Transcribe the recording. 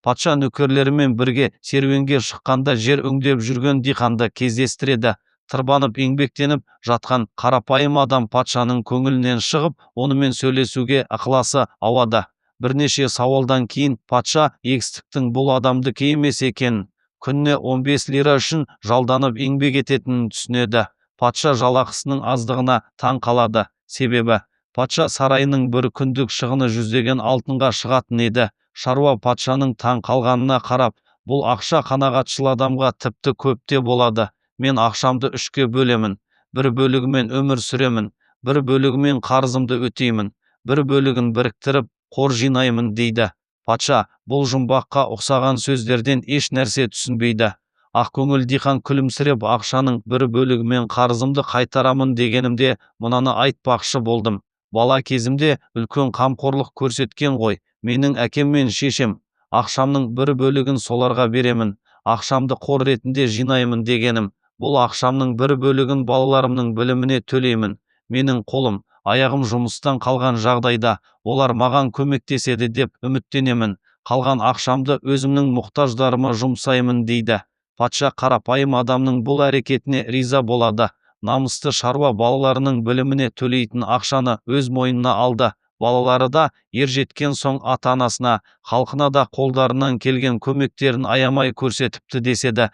Патша нөкерлерімен бірге серуенге шыққанда жер өңдеп жүрген диқанды кездестіреді. Тырбанып еңбектеніп жатқан қарапайым адам патшаның көңілінен шығып, онымен сөйлесуге ықыласы ауады. Бірнеше сауалдан кейін патша егістіктің бұл адамдікі емес екенін, күніне 15 лира үшін жалданып еңбек ететінін түсінеді. Патша жалақысының аздығына таң қалады. Себебі патша сарайының бір күндік шығыны 100 алтынға шығатын еді. Шаруа патшаның таң қалғанына қарап, бұл ақша қанағатшыл адамға тіпті көп те болады. Мен ақшамды 3-ке бөлемін. Бір бөлігімен өмір сүремін, бір бөлігімен қарызымды өтеймін, бір бөлігін біріктіріп қор жинаймын дейді. Патша бұл жұмбаққа ұқсаған сөздерден еш нәрсе түсінбейді. Ақкөңіл диқан күлімсіреп, ақшаның бір бөлігімен қарызымды қайтарамын дегенімде мынаны айтпақшы болдым. Бала кезімде үлкен қамқорлық көрсеткен ғой. Менің әкем мен шешем. Ақшамның бір бөлігін соларға беремін. Ақшамды қор ретінде жинаймын дегенім. Бұл ақшамның бір бөлігін балаларымның біліміне төлеймін. Менің қолым, аяғым жұмыстан қалған жағдайда олар маған көмектеседі деп үміттенемін. Қалған ақшамды өзімнің мұқтаждарыма жұмсаймын дейді. Патша қарапайым адамның бұл әрекетіне риза болады. Намысты шаруа балаларының біліміне төлейтін ақшаны өз мойнына алды. Балалары да ержеткен соң ата-анасына, халқына да қолдарынан келген көмектерін аямай көрсетіпті деседі.